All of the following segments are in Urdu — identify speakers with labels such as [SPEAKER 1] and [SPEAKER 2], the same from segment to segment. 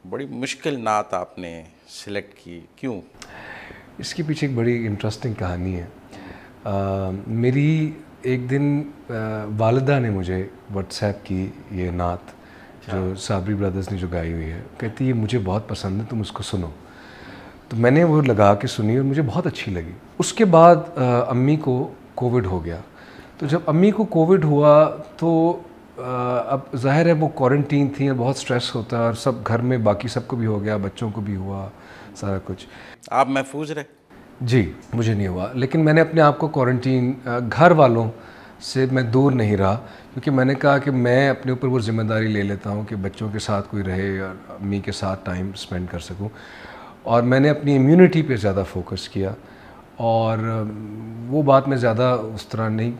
[SPEAKER 1] بڑی مشکل نعت آپ نے سلیکٹ کی، کیوں؟
[SPEAKER 2] اس کے پیچھے ایک بڑی انٹرسٹنگ کہانی ہے. میری ایک دن والدہ نے مجھے واٹس ایپ کی یہ نعت جو صابری برادرز نے جو گائی ہوئی ہے، کہتی ہے مجھے بہت پسند ہے، تم اس کو سنو. تو میں نے وہ لگا کے سنی اور مجھے بہت اچھی لگی. اس کے بعد امی کو کووڈ ہو گیا. تو جب امی کو کووڈ ہوا تو اب ظاہر ہے وہ کوارنٹین تھیں اور بہت سٹریس ہوتا ہے، اور سب گھر میں باقی سب کو بھی ہو گیا، بچوں کو بھی ہوا، سارا کچھ.
[SPEAKER 1] آپ محفوظ رہے؟
[SPEAKER 2] جی مجھے نہیں ہوا، لیکن میں نے اپنے آپ کو کوارنٹین گھر والوں سے میں دور نہیں رہا، کیونکہ میں نے کہا کہ میں اپنے اوپر وہ ذمہ داری لے لیتا ہوں کہ بچوں کے ساتھ کوئی رہے اور امی کے ساتھ ٹائم اسپینڈ کر سکوں. اور میں نے اپنی امیونٹی پہ زیادہ فوکس کیا، اور وہ بات میں زیادہ اس طرح نہیں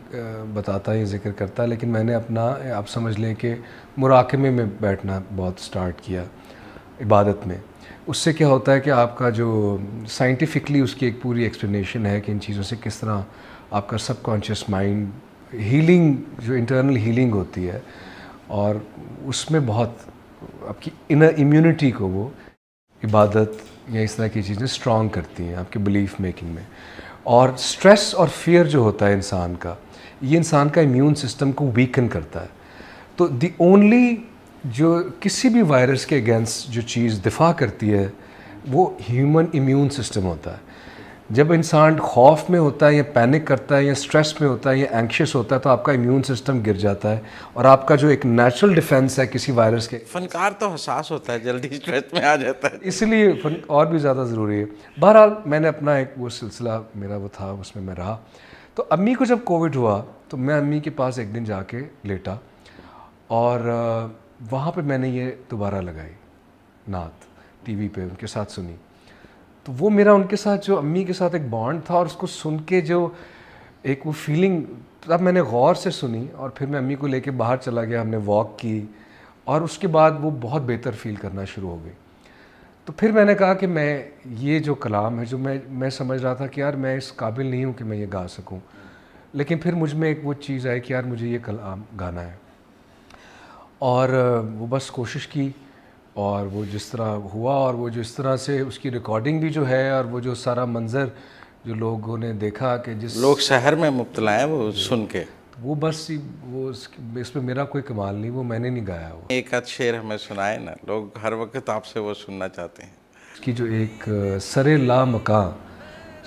[SPEAKER 2] بتاتا یا ذکر کرتا، لیکن میں نے اپنا آپ سمجھ لیں کہ مراقبے میں بیٹھنا بہت سٹارٹ کیا عبادت میں. اس سے کیا ہوتا ہے کہ آپ کا جو سائنٹیفکلی اس کی ایک پوری ایکسپلینیشن ہے کہ ان چیزوں سے کس طرح آپ کا سب کانشیس مائنڈ ہیلنگ، جو انٹرنل ہیلنگ ہوتی ہے، اور اس میں بہت آپ کی انر امیونٹی کو وہ عبادت یا اس طرح کی چیزیں اسٹرانگ کرتی ہیں آپ کے بلیف میکنگ میں. اور سٹریس اور فیئر جو ہوتا ہے انسان کا، یہ انسان کا امیون سسٹم کو ویکن کرتا ہے. تو دی اونلی جو کسی بھی وائرس کے اگینسٹ جو چیز دفاع کرتی ہے وہ ہیومن امیون سسٹم ہوتا ہے. جب انسان خوف میں ہوتا ہے یا پینک کرتا ہے یا سٹریس میں ہوتا ہے یا اینکشیس ہوتا ہے تو آپ کا امیون سسٹم گر جاتا ہے، اور آپ کا جو ایک نیچرل ڈیفنس ہے کسی وائرس کے.
[SPEAKER 1] فنکار تو حساس ہوتا ہے، جلدی اسٹریس میں آ جاتا ہے،
[SPEAKER 2] اس لیے فن اور بھی زیادہ ضروری ہے. بہرحال میں نے اپنا ایک وہ سلسلہ میرا وہ تھا، اس میں رہا. تو امی کو جب کووڈ ہوا تو میں امی کے پاس ایک دن جا کے لیٹا، اور وہاں پہ میں نے یہ دوبارہ لگائی نعت ٹی وی پہ، ان کے ساتھ سنی. تو وہ میرا ان کے ساتھ جو امی کے ساتھ ایک بانڈ تھا، اور اس کو سن کے جو ایک وہ فیلنگ، تب میں نے غور سے سنی، اور پھر میں امی کو لے کے باہر چلا گیا، ہم نے واک کی، اور اس کے بعد وہ بہت بہتر فیل کرنا شروع ہو گئی. تو پھر میں نے کہا کہ میں یہ جو کلام ہے جو میں سمجھ رہا تھا کہ یار میں اس قابل نہیں ہوں کہ میں یہ گا سکوں، لیکن پھر مجھ میں ایک وہ چیز آئی کہ یار مجھے یہ کلام گانا ہے. اور وہ بس کوشش کی، اور وہ جس طرح ہوا، اور وہ جو اس طرح سے اس کی ریکارڈنگ بھی جو ہے، اور وہ جو سارا منظر جو لوگوں نے دیکھا کہ جس
[SPEAKER 1] لوگ شہر میں مبتلا ہیں وہ سن کے،
[SPEAKER 2] وہ بس وہ اس میں میرا کوئی کمال نہیں، وہ میں نے نہیں گایا. وہ
[SPEAKER 1] ایک آدھ شعر ہمیں سنائے نا، لوگ ہر وقت آپ سے وہ سننا چاہتے ہیں.
[SPEAKER 2] اس کی جو ایک سر لا مکاں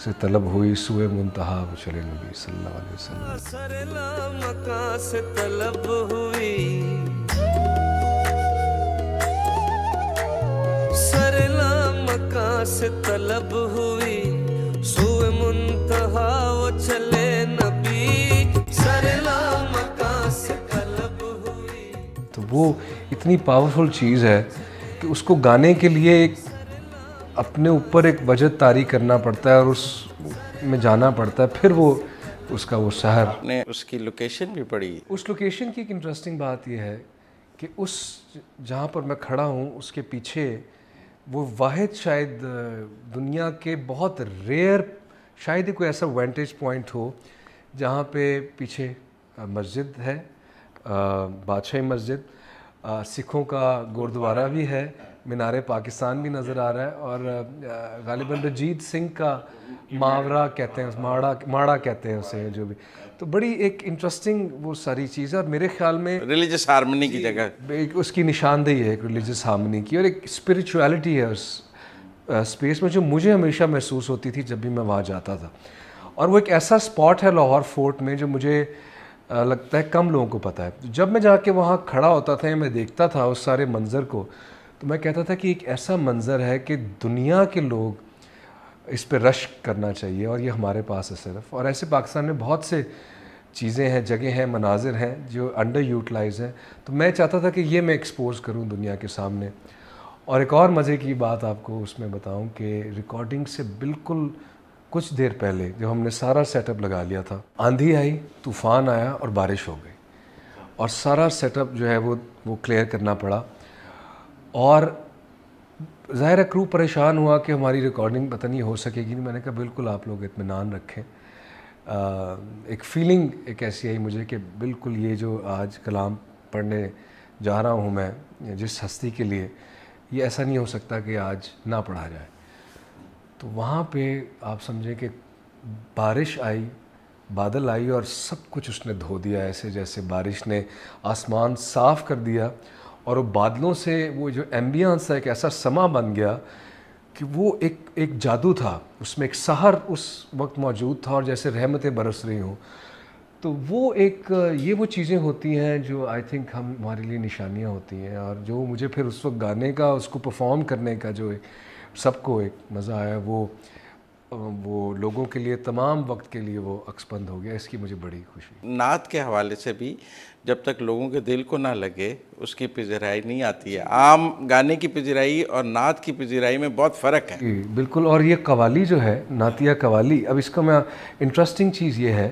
[SPEAKER 2] سے طلب ہوئی سوئے منتہا وہ چلے نبی صلی اللہ علیہ وسلم.
[SPEAKER 3] سر لا مکاں سے طلب ہوئی، سر لا مکاں سے طلب ہوئی، سوئے منتہا وہ چلے نبی، سر لا مکاں سے طلب ہوئی.
[SPEAKER 2] تو وہ اتنی پاورفل چیز ہے کہ اس کو گانے کے لیے ایک اپنے اوپر ایک وجد طاری کرنا پڑتا ہے، اور اس میں جانا پڑتا ہے، پھر وہ اس کا وہ سحر.
[SPEAKER 1] آپ نے اس کی لوکیشن بھی پڑھی؟
[SPEAKER 2] اس لوکیشن کی ایک انٹرسٹنگ بات یہ ہے کہ اس جہاں پر میں کھڑا ہوں اس کے پیچھے وہ واحد شاید دنیا کے بہت ریئر، شاید ہی کوئی ایسا وینٹیج پوائنٹ ہو جہاں پہ پیچھے مسجد ہے، بادشاہی مسجد، سکھوں کا گردوارہ بھی ہے، مینار پاکستان بھی نظر آ رہا ہے، اور غالباً رجیت سنگھ کا محاورہ کہتے ہیں، ماڑا کہتے ہیں اسے جو بھی. تو بڑی ایک انٹرسٹنگ وہ ساری چیز ہے، اور میرے خیال میں
[SPEAKER 1] ریلیجس ہارمنی کی جگہ
[SPEAKER 2] ایک اس کی نشاندہی ہے ایک ریلیجس ہارمنی کی، اور ایک اسپریچویلٹی ہے اس اسپیس میں جو مجھے ہمیشہ محسوس ہوتی تھی جب بھی میں وہاں جاتا تھا. اور وہ ایک ایسا اسپاٹ ہے لاہور فورٹ میں جو مجھے لگتا ہے کم لوگوں کو پتہ ہے. جب میں جا کے وہاں کھڑا ہوتا تھا یا میں دیکھتا تھا اس سارے منظر کو، تو میں کہتا تھا کہ ایک ایسا منظر ہے کہ دنیا کے لوگ اس پہ رش کرنا چاہیے، اور یہ ہمارے پاس ہے صرف. اور ایسے پاکستان میں بہت سے چیزیں ہیں، جگہ ہیں، مناظر ہیں جو انڈر یوٹیلائز ہیں. تو میں چاہتا تھا کہ یہ میں ایکسپوز کروں دنیا کے سامنے. اور ایک اور مزے کی بات آپ کو اس میں بتاؤں کہ ریکارڈنگ سے بالکل کچھ دیر پہلے جب ہم نے سارا سیٹ اپ لگا لیا تھا، آندھی آئی، طوفان آیا اور بارش ہو گئی، اور سارا سیٹ اپ جو ہے وہ کلیئر کرنا پڑا. اور ظاہر ہے کرو پریشان ہوا کہ ہماری ریکارڈنگ پتہ نہیں ہو سکے گی. میں نے کہا بالکل آپ لوگ اطمینان رکھیں. ایک فیلنگ ایک ایسی آئی مجھے کہ بالکل یہ جو آج کلام پڑھنے جا رہا ہوں میں جس ہستی کے لیے، یہ ایسا نہیں ہو سکتا کہ آج نہ پڑھا جائے. تو وہاں پہ آپ سمجھیں کہ بارش آئی, بادل آئی اور سب کچھ اس نے دھو دیا, ایسے جیسے بارش نے آسمان صاف کر دیا, اور وہ بادلوں سے وہ جو ایمبینس ہے ایک ایسا سما بن گیا کہ وہ ایک جادو تھا, اس میں ایک سحر اس وقت موجود تھا, اور جیسے رحمتیں برس رہی ہوں. تو وہ یہ وہ چیزیں ہوتی ہیں جو آئی تھنک ہمارے لیے نشانیاں ہوتی ہیں, اور جو مجھے پھر اس وقت گانے کا, اس کو پرفارم کرنے کا جو سب کو ایک مزہ آیا, وہ لوگوں کے لیے تمام وقت کے لیے وہ عکس بند ہو گیا. اس کی مجھے بڑی خوشی.
[SPEAKER 1] نعت کے حوالے سے بھی جب تک لوگوں کے دل کو نہ لگے اس کی پذیرائی نہیں آتی ہے. عام گانے کی پذیرائی اور نعت کی پذیرائی میں بہت فرق ہے.
[SPEAKER 2] جی بالکل. اور یہ قوالی جو ہے, نعتیہ قوالی, اب اس کا میں انٹرسٹنگ چیز یہ ہے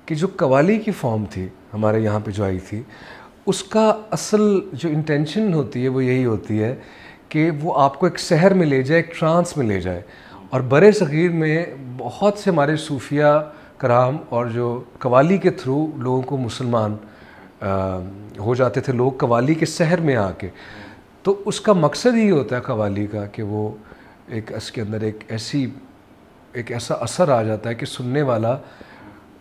[SPEAKER 2] کہ جو قوالی کی فارم تھی ہمارے یہاں پہ جو آئی تھی, اس کا اصل جو انٹینشن ہوتی ہے وہ یہی ہوتی ہے کہ وہ آپ کو ایک سحر میں لے جائے, ایک ٹرانس میں لے جائے. اور برِ صغیر میں بہت سے ہمارے صوفیہ کرام اور جو قوالی کے تھرو لوگوں کو مسلمان ہو جاتے تھے لوگ قوالی کے سحر میں آ کے. تو اس کا مقصد ہی ہوتا ہے قوالی کا کہ وہ اس کے اندر ایک ایسا اثر آ جاتا ہے کہ سننے والا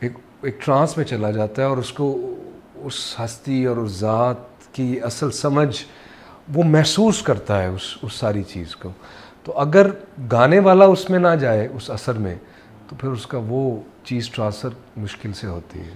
[SPEAKER 2] ایک ٹرانس میں چلا جاتا ہے, اور اس کو اس ہستی اور اس ذات کی اصل سمجھ وہ محسوس کرتا ہے اس ساری چیز کو. تو اگر گانے والا اس میں نہ جائے اس اثر میں, تو پھر اس کا وہ چیز ٹرانسفر مشکل سے ہوتی ہے.